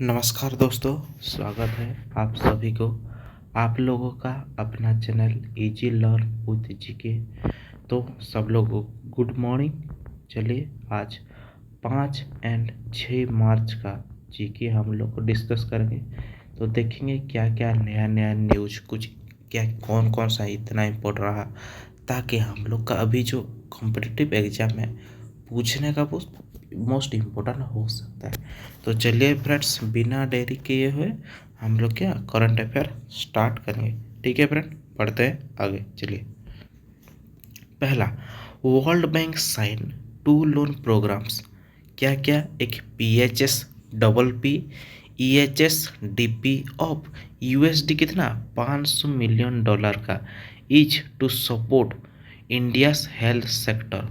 नमस्कार दोस्तों, स्वागत है आप सभी को आप लोगों का अपना channel easy learn with GK. तो सब लोगों को गुड मॉर्निंग। चलिए आज 5 और 6 मार्च का जीके हम लोग को डिस्कस करेंगे। तो देखेंगे क्या क्या नया नया न्यूज, कुछ क्या कौन कौन सा इतना इम्पोर्टेंट रहा, ताकि हम लोग का अभी जो कॉम्पिटिटिव एग्जाम है पूछने का वो मोस्ट इम्पोर्टेंट हो सकता है। तो चलिए फ्रेंड्स, बिना देरी किए हुए हम लोग क्या करंट अफेयर स्टार्ट करेंगे। ठीक है फ्रेंड, पढ़ते हैं आगे। चलिए, पहला, world bank sign 2 loan programmes. क्या क्या? एक PHS-PP EHS-DP ऑफ USD कितना $500 मिलियन का is to support India's health sector.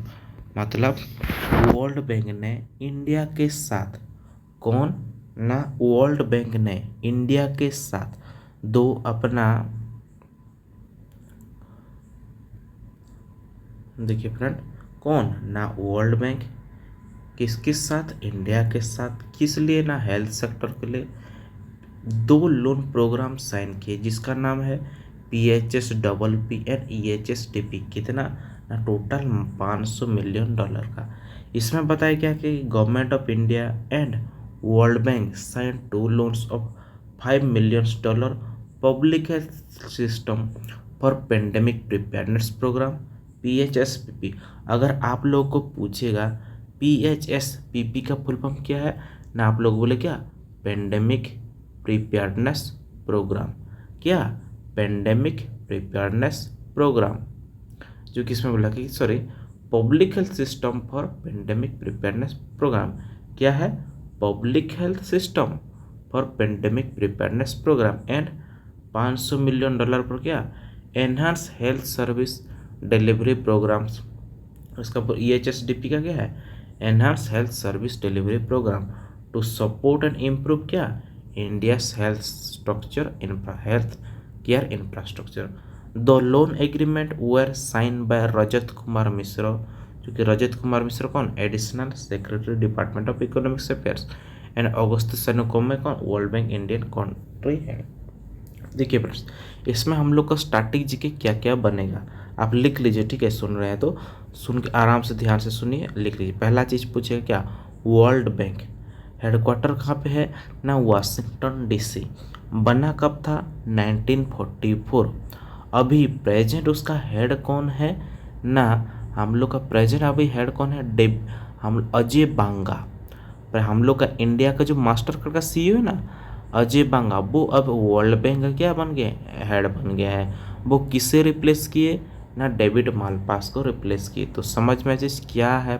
मतलब वर्ल्ड बैंक ने इंडिया के साथ, कौन ना, वर्ल्ड बैंक ने इंडिया के साथ दो अपना, देखिए फ्रेंड, कौन ना वर्ल्ड बैंक किस किस साथ, इंडिया के साथ, किस लिए ना, हेल्थ सेक्टर के लिए 2 लोन प्रोग्राम साइन किए जिसका नाम है PHS-PP एंड EHS-DP। कितना ना, टोटल $500 मिलियन का। इसमें बताया क्या कि government of India and world bank sign 2 loans of $5 million public health system for pandemic preparedness programme PHS-PP। अगर आप लोग को पूछेगा PHS-PP का फुल फॉर्म क्या है ना, आप लोग बोले क्या, पेंडेमिक प्रिपेयरनेस प्रोग्राम। क्या? पेंडेमिक प्रिपेयरनेस प्रोग्राम, जो कि इसमें बोला कि sorry, public health system for pandemic preparedness programme. क्या है? Public health system for pandemic preparedness programme and $500 million पर क्या, enhance health service delivery programmes. उसका EHS-DP का क्या है, enhance health service delivery programme to support and improve क्या, India's health structure health care infrastructure. The loan agreement were signed bye रजत कुमार मिश्रा, जो कि रजत कुमार मिश्रा कौन, additional secretary department of economics affairs, and Auguste Tano Kouame कौन, World bank Indian country है। देखिए friends, इसमें हम लोग का स्टार्टिंग जी के क्या क्या बनेगा आप लिख लीजिए। ठीक है, सुन रहे हैं तो सुन के आराम से ध्यान से सुनिए, लिख लीजिए। पहला चीज़ पूछेगा क्या, वर्ल्ड बैंक हेडक्वार्टर कहाँ पे है ना, वाशिंगटन DC। बना कब था, 1944। अभी प्रेजेंट उसका हेड कौन है ना, हम लोग का प्रेजेंट अभी हेड कौन है, हम अजय बांगा। पर हम लोग का इंडिया का जो मास्टर कार्ड का CEO है ना, अजय बांगा, वो अब वर्ल्ड बैंक का क्या बन गया, हेड बन गया है। वो किसे रिप्लेस किए ना, डेविड मालपास को रिप्लेस किए। तो समझ में चीज क्या है,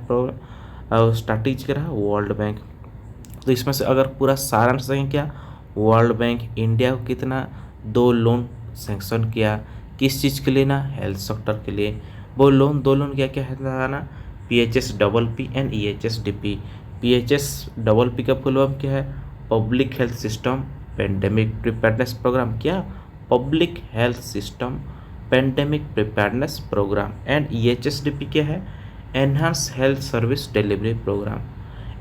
स्टार्टिंग कर रहा है वर्ल्ड बैंक। तो इसमें से अगर पूरा सारांश देंगे क्या, वर्ल्ड बैंक इंडिया को कितना 2 लोन सैंक्शन किया, किस चीज़ के लिए ना, हेल्थ सेक्टर के लिए। वो लोन 2 लोन क्या क्या है ना, PHS-PP एंड EHS-DP। PHS-PP का फुल फॉर्म क्या है, public health system pandemic preparedness programme. क्या? Public health system pandemic preparedness programme. And EHS-DP क्या है, enhance health service delivery program,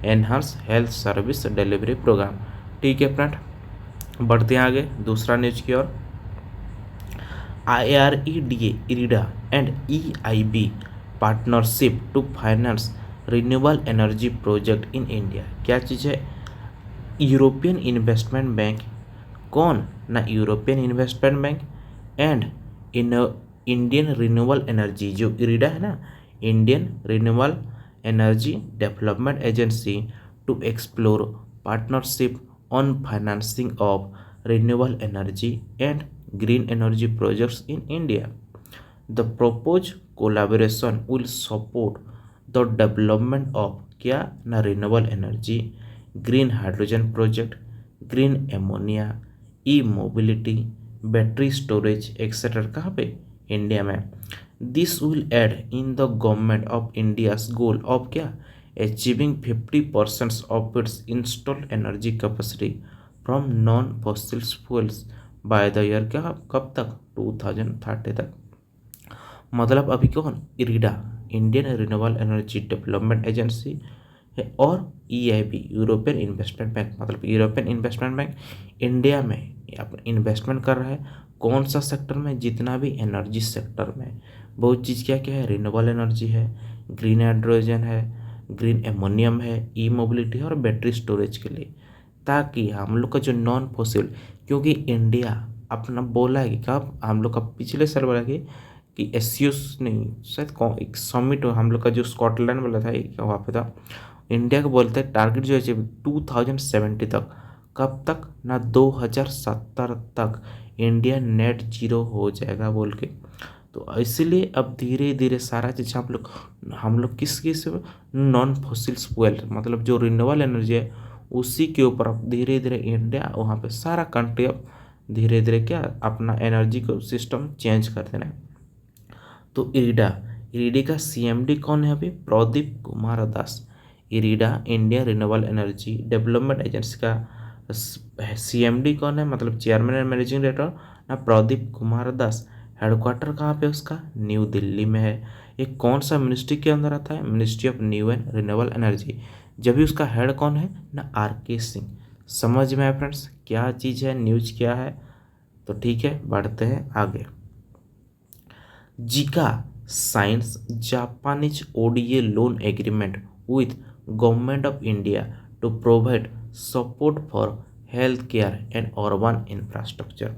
enhance health service delivery program. ठीक है फ्रेंड, बढ़ते हैं आगे दूसरा न्यूज की ओर। IREDA IREDA and EIB partnership to finance renewable energy project in India. क्या चीज़ है, यूरोपियन इन्वेस्टमेंट बैंक, कौन ना, European investment bank and in Indian renewable energy, जो इरिडा है ना, Indian renewable energy development agency to explore partnership on financing of renewable energy and green energy projects in India. The proposed collaboration will support the development of क्या ना, renewable energy, green hydrogen project, green ammonia, e-mobility, battery storage etc. कहाँ पे, India में। This will aid in the government of India's goal of क्या, achieving 50% of its installed energy capacity from non-fossil fuels by the year क्या, कब तक, 2030 तक। मतलब अभी कौन, IREDA, Indian renewable energy development agency, है और EIB यूरोपियन इन्वेस्टमेंट बैंक, मतलब यूरोपियन इन्वेस्टमेंट बैंक इंडिया में इन्वेस्टमेंट कर रहा है। कौन सा सेक्टर में? जितना भी एनर्जी सेक्टर में बहुत चीज़ क्या क्या है, रिन्यूएबल एनर्जी है, ग्रीन हाइड्रोजन है, ग्रीन एमोनियम है, ई मोबिलिटी है और बैटरी स्टोरेज के लिए, ताकि हम लोग का जो नॉन फॉसिल, क्योंकि इंडिया अपना बोला है कि कब हम लोग का पिछले साल बोला कि एससीओ नहीं, शायद एक समिट हम लोग का जो स्कॉटलैंड वाला था वहाँ पे था, इंडिया को बोलते हैं टारगेट जो है 2070 तक, कब तक ना 2070 तक इंडिया नेट जीरो हो जाएगा बोल के। तो इसीलिए अब धीरे धीरे सारा चीज़ हम लोग किस नॉन फॉसिल्स फ्यूल, मतलब जो रिन्यूएबल एनर्जी है उसी के ऊपर अब धीरे धीरे इंडिया वहाँ पे सारा कंट्री अब धीरे धीरे क्या अपना एनर्जी को सिस्टम चेंज कर देना है। तो इरीडा का CMD कौन है अभी? Pradeep Kumar Das. IREDA India renewable energy development agency का CMD कौन है, मतलब चेयरमैन एंड मैनेजिंग डायरेक्टर ना प्रदीप कुमार दास। हेडक्वार्टर कहाँ पे उसका? न्यू दिल्ली में है। ये कौन सा मिनिस्ट्री के अंदर आता है? Ministry of new and renewable energy. जब भी उसका हेड कौन है ना? RK सिंह। समझ में आया फ्रेंड्स क्या चीज़ है, न्यूज क्या है? तो ठीक है, बढ़ते हैं आगे। JICA signs Japanese ODA loan agreement with government of India to provide support for health care and urban infrastructure.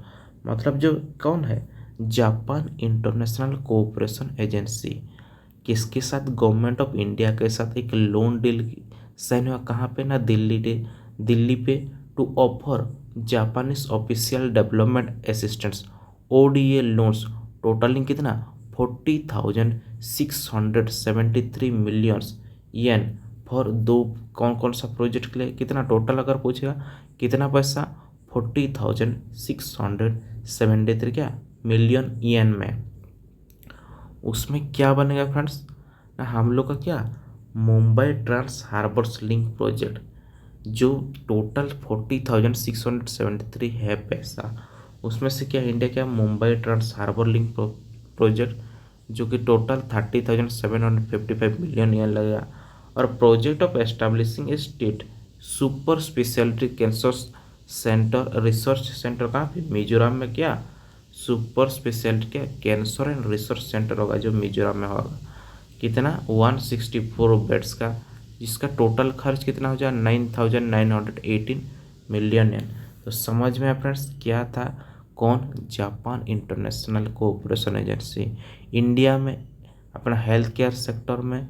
मतलब जो कौन है? जापान इंटरनेशनल कोऑपरेशन एजेंसी किसके साथ? गवर्नमेंट ऑफ इंडिया के साथ एक लोन डील साइन हुआ। कहाँ पे ना? दिल्ली पे, to offer Japanese official development assistance ODA loans totalling कितना? 40,673 मिलियंस येन फॉर दो कौन कौन सा प्रोजेक्ट के लिए, कितना टोटल अगर पूछेगा कितना पैसा? 40,673 क्या मिलियन येन में। उसमें क्या बनेगा फ्रेंड्स ना? हम लोग का क्या Mumbai trans harbours link project, जो टोटल 40,673 है पैसा, उसमें से क्या इंडिया क्या Mumbai trans harbour link project जो कि टोटल 30,755 मिलियन yen लगेगा। और project of establishing a state super speciality cancer centre research centre कहाँ पे? मिजोरम में। क्या सुपर स्पेशलिटी क्या कैंसर एंड रिसर्च सेंटर होगा जो मिजोरम में होगा। कितना? 164 बेड्स का, जिसका टोटल खर्च कितना हो जाए? 9,918 मिलियन yen। तो समझ में फ्रेंड्स क्या था? कौन? Japan international cooperation agency India में अपना हेल्थ केयर सेक्टर में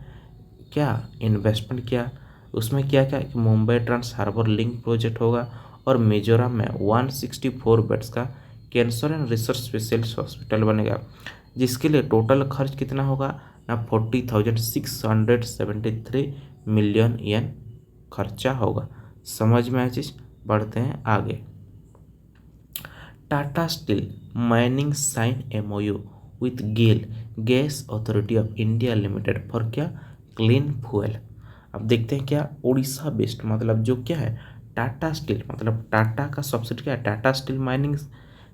क्या इन्वेस्टमेंट किया। उसमें क्या क्या कि Mumbai trans harbour link project होगा और मिजोरम में 164 बेड्स का cancer and research specialist hospital बनेगा, जिसके लिए टोटल खर्च कितना होगा ना? 40,673 मिलियन yen खर्चा होगा। समझ में आया चीज? बढ़ते हैं आगे। Tata steel mining sign MOU with GAIL gas authority of India limited for क्या? Clean fuel. अब देखते हैं क्या उड़ीसा बेस्ड, मतलब जो क्या है टाटा स्टील, मतलब टाटा का सब्सिडी क्या है? टाटा स्टील माइनिंग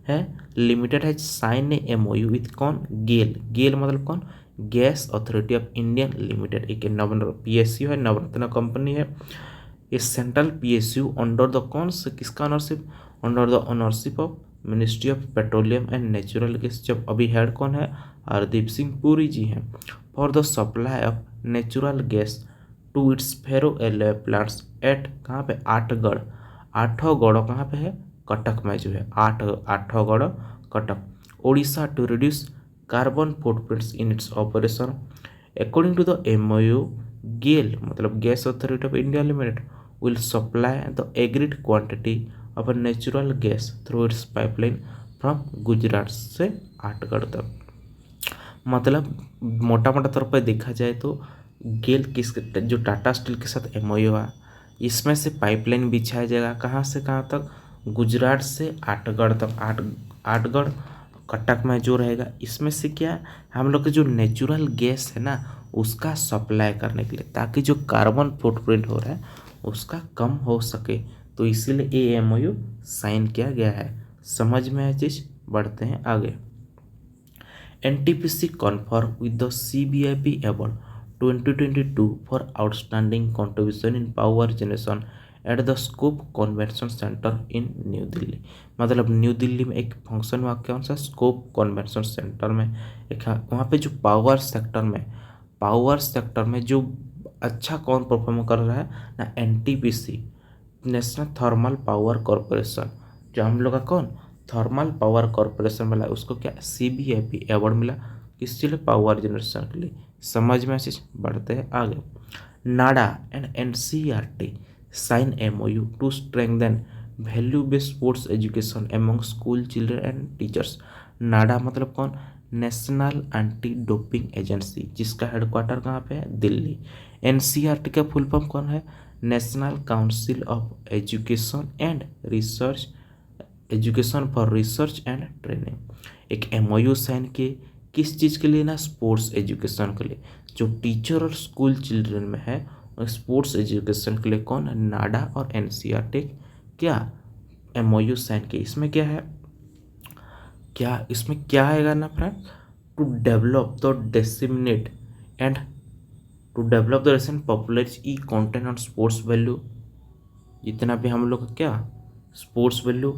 है लिमिटेड है साइन MOU विथ कौन? गेल मतलब कौन? Gas authority of Indian limited. एक PSU है, नवरत्न कंपनी है। ये सेंट्रल PSU अंडर द कौन से किसका ownership? Under the ownership of ministry of petroleum and natural gas. जब अभी हेड कौन है? हरदीप सिंह पुरी जी हैं। For the supply of natural gas to its ferro alloy plants at कहाँ पे? आठगढ़। आठों गढ़ कहाँ पे है? कटक में जो है Athgarh Cuttack, Orissa, to reduce carbon footprints in its operation. According to the MOU, GAIL मतलब gas authority of India limited will supply the agreed quantity of a natural gas through its pipeline from Gujarat से आठगढ़ तक। मतलब मोटा मोटा तौर पर देखा जाए तो गेल किस जो टाटा स्टील के साथ MOU हुआ, इसमें से पाइपलाइन बिछाया जाएगा कहाँ से कहाँ तक? गुजरात से आठगढ़ तक। आठगढ़ कटक में जो रहेगा, इसमें से क्या हम लोग के जो नेचुरल गैस है ना उसका सप्लाई करने के लिए, ताकि जो कार्बन फुटप्रिंट हो रहा है उसका कम हो सके। तो इसीलिए ये MOU साइन किया गया है। समझ में आया चीज? बढ़ते हैं आगे। NTPC confirm with the CBIP award 2022 for outstanding contribution in power generation at the scope convention centre in new Delhi. मतलब न्यू दिल्ली में एक फंक्शन हुआ, कौन सा, स्कोप कन्वेंशन सेंटर में। एक वहाँ पे जो पावर सेक्टर में जो अच्छा कौन परफॉर्म कर रहा है ना, NTPC, national thermal power corporation, जो हम लोग का कौन थर्मल पावर कॉरपोरेशन मिला, उसको क्या CBIP अवार्ड मिला, किसके लिए, पावर जनरेशन के लिए। समझ में चीज, बढ़ते हैं आगे। NADA and NCERT sign MOU to strengthen value based sports education among school children and teachers. NADA मतलब कौन, नेशनल एंटी डोपिंग एजेंसी, जिसका हेडक्वार्टर कहाँ पे है, दिल्ली। NCERT का फुल फॉर्म कौन है, national council of education and research, education for research and training. एक MOU साइन किए, किस चीज़ के लिए ना, स्पोर्ट्स एजुकेशन के लिए। जो टीचर और स्कूल चिल्ड्रन में है, और स्पोर्ट्स एजुकेशन के लिए कौन, नाडा और NCERT क्या MOU साइन किए। इसमें क्या है, इसमें क्या आएगा ना friend, to develop the disseminate and to develop the recent popular e content on sports value, जितना भी हम लोग का क्या sports value,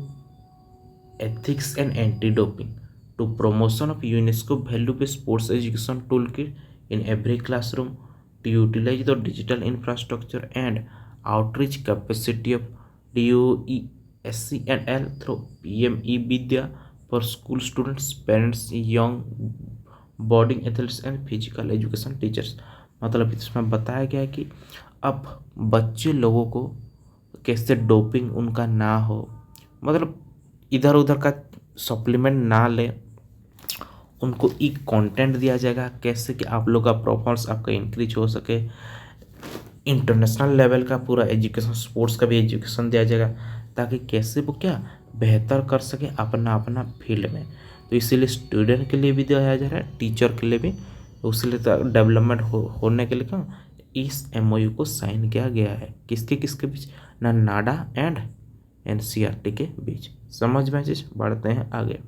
ethics and anti doping, to promotion of UNESCO value based sports education tool kit in every classroom, to utilise the digital infrastructure and outreach capacity of DOE-SCNL through PME Vidya for school students, parents, young boarding athletes and physical education teachers. मतलब इसमें बताया गया है कि अब बच्चे लोगों को कैसे डोपिंग उनका ना हो, मतलब इधर उधर का सप्लीमेंट ना ले, उनको एक कंटेंट दिया जाएगा कैसे कि आप लोग का परफॉर्मेंस आपका इंक्रीज हो सके। इंटरनेशनल लेवल का पूरा एजुकेशन, स्पोर्ट्स का भी एजुकेशन दिया जाएगा, ताकि कैसे वो क्या बेहतर कर सके अपना अपना फील्ड में। तो इसीलिए स्टूडेंट के लिए भी दिया जा रहा है, टीचर के लिए भी, उसके लिए डेवलपमेंट होने के लिए क्या इस MOU को साइन किया गया है। किसके बीच ना, नाडा एंड NCERT के बीच। समझ में चीज, बढ़ते हैं आगे।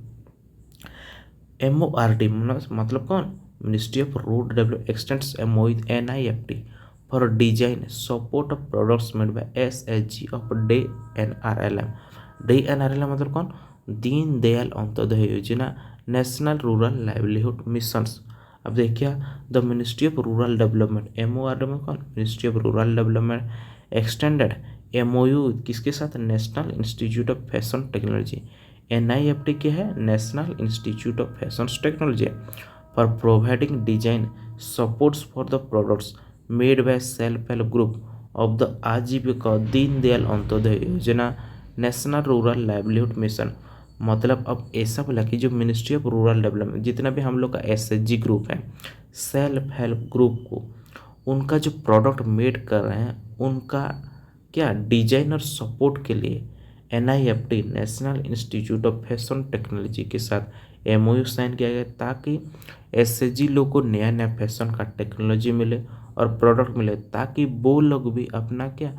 MORD मतलब कौन, ministry of road development x tends MOU with NIFT for design support of products made by SHG of DNRLM। DNRLM मतलब कौन, दीन दयाल अंत्योदय योजना, नेशनल रूरल लाइवलीहुड मिशंस। अब देखिए the ministry of rural development, MORD में कौन, ministry of rural development extended MOU किसके साथ, national institute of fashion technology. NIFT के है, national institute of fashion technology, for providing design supports for the products made by self help group of the आजीविका दीनदयाल अंत्योदय योजना, national rural livelihood mission. मतलब अब ऐसा बोला कि जो मिनिस्ट्री ऑफ रूरल डेवलपमेंट, जितना भी हम लोग का SHG ग्रुप है, सेल्फ हेल्प ग्रुप को, उनका जो प्रोडक्ट मेड कर रहे हैं, उनका क्या डिजाइन और सपोर्ट के लिए NIFT, national institute of fashion technology के साथ MOU साइन किया गया, ताकि SHG लोग को नया नया फैशन का टेक्नोलॉजी मिले और प्रोडक्ट मिले, ताकि वो लोग भी अपना क्या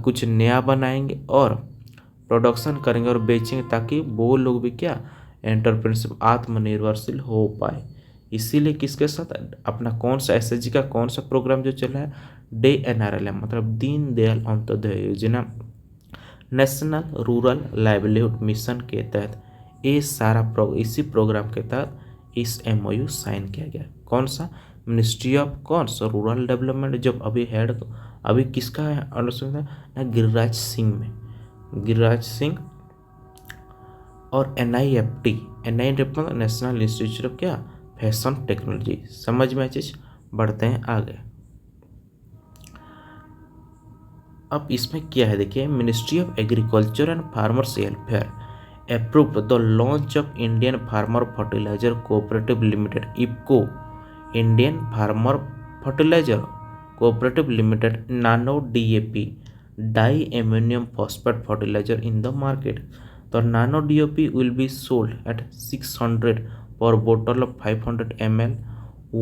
कुछ नया बनाएंगे और प्रोडक्शन करेंगे और बेचेंगे, ताकि वो लोग भी क्या एंटरप्रेन्योरशिप आत्मनिर्भरशील हो पाए। इसीलिए किसके साथ अपना कौन सा SHG का कौन सा प्रोग्राम जो चल रहा है, DNRLM मतलब दीन दयाल अंत्योदय योजना, नेशनल रूरल लाइवलीहुड मिशन के तहत ये सारा इसी प्रोग्राम के तहत इस MOU साइन किया गया। कौन सा, मिनिस्ट्री ऑफ कौन सा रूरल डेवलपमेंट, जब अभी हेड अभी किसका है अंडर ना, गिरिराज सिंह में, गिरिराज सिंह, और NIFT मतलब नेशनल इंस्टीट्यूट ऑफ क्या फैशन टेक्नोलॉजी। समझ में चीज, बढ़ते हैं आगे। अब इसमें क्या है देखिए, ministry of agriculture and farmers welfare approve the launch of Indian farmer fertiliser cooperative limited IFFCO, Indian farmer fertiliser cooperative limited nano DAP di ammonium phosphate fertiliser in the market. तो nano DAP will be sold at 600 per bottle of 500 ml.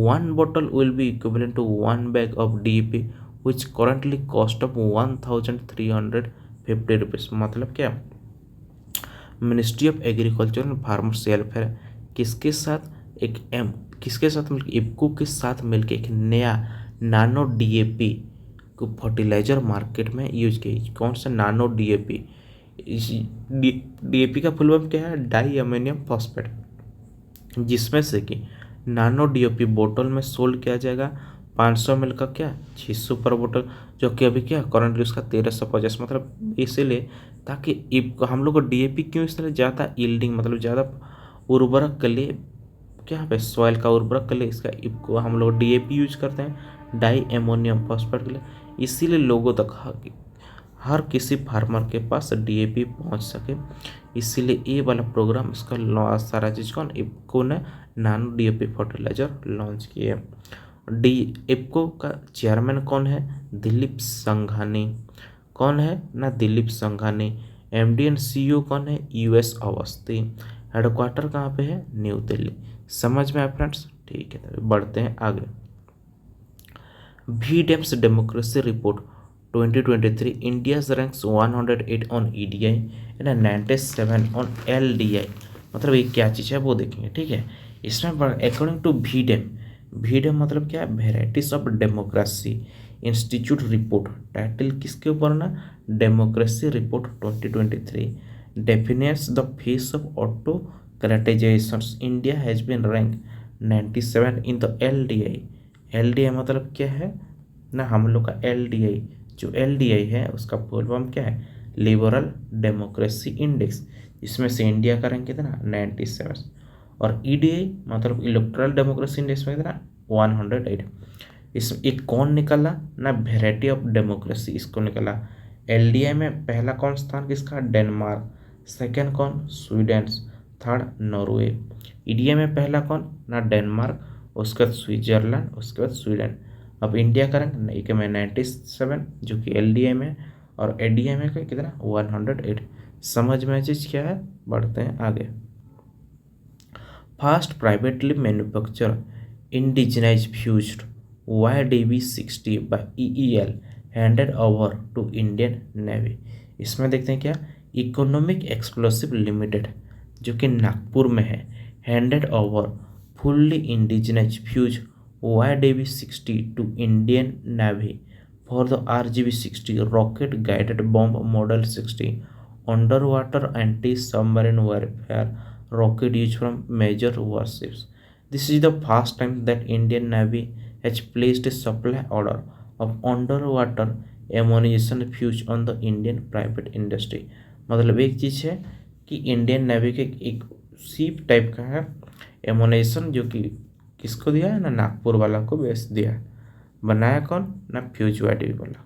One bottle will be equivalent to one bag of DAP which currently cost of 1350 rupees. मतलब क्या, ministry of agriculture and farmers welfare किसके साथ मिलकर IFFCO के साथ मिलकर एक नया नानो डीएपी को फर्टिलाइजर मार्केट में यूज की। कौन सा नानो डीएपी? इस डीएपी का फुल फॉर्म क्या है? डाई अमोनियम फॉस्फेट, जिसमें से कि नानो डीएपी बोतल में सोल्ड किया जाएगा 500 ml का क्या 600 पर बोतल, जो कि अभी क्या करंटली उसका 1350, मतलब इसीलिए ताकि हम लोग को डीएपी क्यों इसलिए ज़्यादा यील्डिंग मतलब ज़्यादा उर्वरक के लिए क्या पे सॉइल का उर्वरक के लिए इसका को हम लोग डीएपी यूज करते हैं डाई अमोनियम फॉस्फेट के लिए, इसीलिए लोगों तक हर किसी फार्मर के पास डीएपी पहुंच सके, इसीलिए ये वाला प्रोग्राम इसका सारा चीज़ इफको ने नानो डीएपी फर्टिलाइजर लॉन्च किए। डी इफको का चेयरमैन कौन है? दिलीप संघानी। कौन है ना? Dilip Sanghani. MD and CEO कौन है? यूएस अवस्थी। हेडक्वार्टर कहाँ पे है? न्यू दिल्ली। समझ में आया फ्रेंड्स? ठीक है, तो बढ़ते हैं आगे। VDEMS democracy report 2023, India's ranks 108 on EDI and 97 on LDI। मतलब ये क्या चीज़ है वो देखेंगे, ठीक है। इसमें अकॉर्डिंग टू VDEM मतलब क्या है? Varieties of democracy institute report. Title किसके ऊपर ना? Democracy report 2023 defines the phase of autocratizations। India has been ranked 97 in the LDI। LDI मतलब क्या है ना? हम लोग का LDI, जो LDI है उसका फुल फॉर्म क्या है? Liberal democracy index. इसमें से इंडिया का रैंक कितना? 97। और EDI मतलब इलेक्टोरल डेमोक्रेसी इंडेक्स में कितना? 108। इसमें एक कौन निकला ना? वेराइटी ऑफ डेमोक्रेसी इसको निकला। LDI में पहला कौन स्थान किसका? डेनमार्क। सेकंड कौन? स्वीडन। Third Norway. EDI में पहला कौन ना? डेनमार्क, उसके बाद स्विट्जरलैंड, उसके बाद स्वीडन। अब इंडिया का रैंक एक में 97 जो कि LDI में, और ADI में का कितना? 108। समझ में चीज क्या है? बढ़ते हैं आगे। First privately manufacture indigenise fused YDB-60 by EEL handed over to Indian navy. इसमें देखते हैं क्या? इकोनॉमिक एक्सप्लोसिव लिमिटेड जो कि नागपुर में है, handed over fully indigenise fuse YDB-60 to Indian navy for the RGB-60 rocket guided bomb model 60 underwater anti submarine warfare rocket used from major warships। This is the first time that Indian Navy has placed a supply order of underwater ammunition fuse on the Indian private industry। मतलब एक चीज़ है कि Indian navy के एक ship type का है एमोनेशन, जो कि किसको दिया है ना? नागपुर वाला को बेच दिया है। बनाया कौन ना? फ्यूज वाइडी वाला।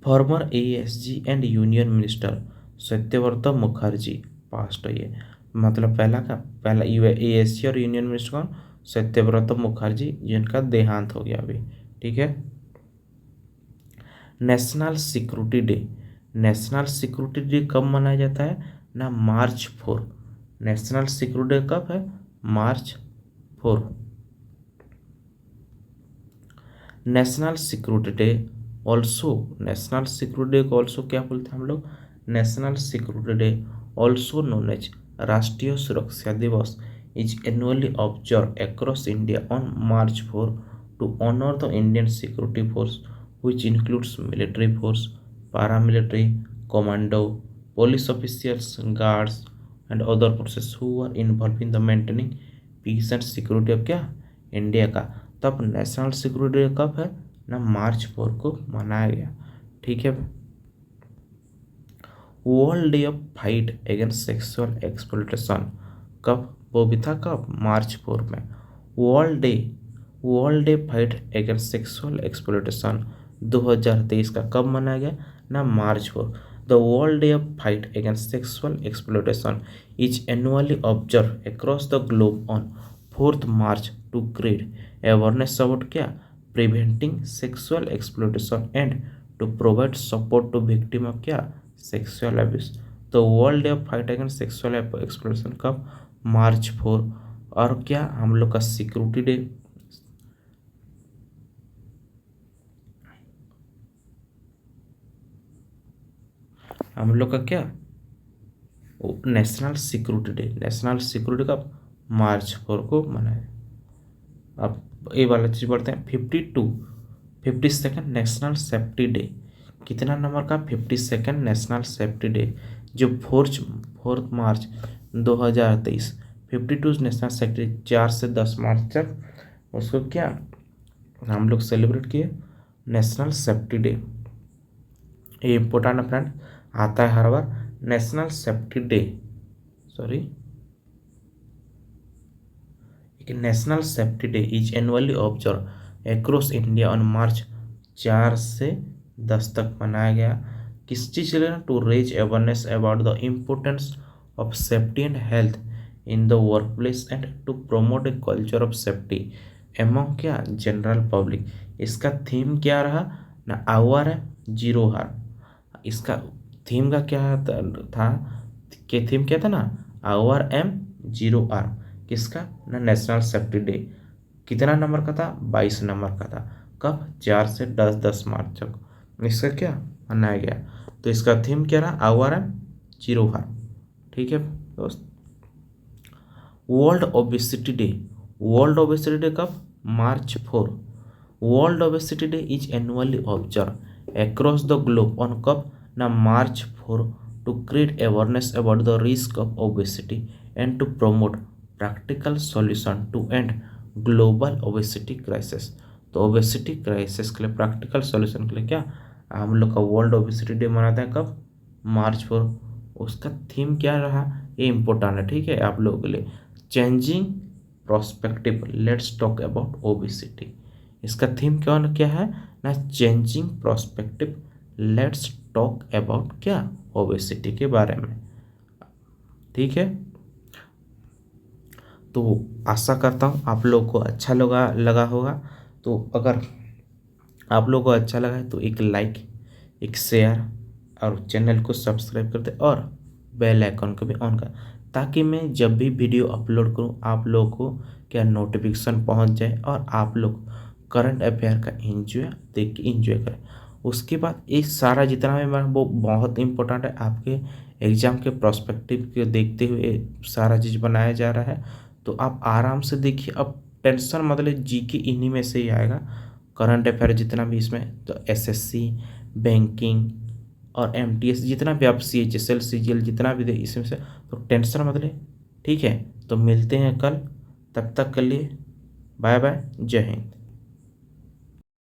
Former ASG and union minister Satyavrat Mukherjee passed है। मतलब पहला ASG और यूनियन मिनिस्टर कौन? सत्यव्रत मुखर्जी, जिनका देहांत हो गया अभी, ठीक है। National security day. National security day कब मनाया जाता है ना? मार्च 4। नेशनल सिक्योरिटी डे कब है? March 4। National security day national security day को ऑल्सो क्या बोलते हैं हम लोग? National security day also known as राष्ट्रीय सुरक्षा दिवस is annually observe across India on March 4 to honour the Indian security force which includes military force, paramilitary, commando, police officials, guards and other forces who are involved in the maintaining peace and security of क्या? India का। तब national security day कब है ना? March 4 को मनाया गया, ठीक है। World day of fight against sexual exploitation कब? वो भी था कब? मार्च 4 में। World day fight against sexual exploitation 2023 का कब मनाया गया ना? March 4। The world day of fight against sexual exploitation is annually observe across the globe on 4th March to create awareness about क्या? Preventing sexual exploitation and to provide support to victim of क्या? Sexual abuse. तो world day of fight against sexual exploitation कब? March 4। और क्या हम लोग का security day हम लोग का क्या? नेशनल सिक्योरिटी डे कब? मार्च 4 को मनाया। अब ये वाला चीज़ पढ़ते हैं। 52 नेशनल सेफ्टी डे, कितना नंबर का? 52 नेशनल सेफ्टी डे, जो 4 मार्च 2023, 52 नेशनल सेफ्टी, 4 से 10 मार्च तक उसको क्या हम लोग सेलिब्रेट किए, नेशनल सेफ्टी डे। ये इम्पोर्टेंट फ्रेंड आता है हर बार। National safety day, sorry, national safety day is annually observe across India on March 4 से 10 तक मनाया गया। किस चीज़ के लिए? To raise awareness about the importance of safety and health in the work place and to promote a culture of safety among क्या general public. इसका थीम क्या रहा ना? आवर है जीरो हार्म। इसका थीम का क्या था कि थीम क्या था ना? Our aim zero harm. किसका ना? National safety day. कितना नंबर का था? 22 नंबर का था। कब? 4 से 10 मार्च तक इसका क्या मनाया गया। तो इसका थीम क्या रहा? Our aim zero harm. ठीक है दोस्त। World obesity day, world obesity day कब? March 4। वर्ल्ड ओबेसिटी डे is annually observe across the globe on कब ना? March 4 to create awareness about the risk of obesity and to promote practical solution to end global obesity crisis. तो obesity crisis के लिए practical solution के लिए क्या हम लोग का वर्ल्ड ओबेसिटी डे मनाते हैं कब? March 4। उसका थीम क्या रहा? ये इम्पोर्टेंट है, ठीक है, आप लोगों के लिए। Changing prospective, let's talk about obesity. इसका थीम क्या है ना? Changing prospective, let's talk about क्या? ओबेसिटी के बारे में। ठीक है, तो आशा करता हूँ आप लोगों को अच्छा लगा होगा। तो अगर आप लोगों को अच्छा लगा है तो एक लाइक, एक शेयर और चैनल को सब्सक्राइब कर दे और बेल आइकन को भी ऑन कर, ताकि मैं जब भी वीडियो अपलोड करूं आप लोगों को क्या नोटिफिकेशन पहुंच जाए और आप लोग करंट अफेयर का देख के इंजॉय करें। उसके बाद ये सारा जितना भी मैं वो बहुत इंपॉर्टेंट है, आपके एग्जाम के प्रोस्पेक्टिव को देखते हुए सारा चीज़ बनाया जा रहा है। तो आप आराम से देखिए, अब टेंशन मतलब जीके इन्हीं में से ही आएगा। करंट अफेयर जितना भी इसमें, तो एसएससी, बैंकिंग और एमटीएस जितना भी आप सीएचएसएल सीजीएल जितना भी दे इसमें से, तो टेंशन मत ले। ठीक है, तो मिलते हैं कल, तब तक के लिए बाय बाय, जय हिंद।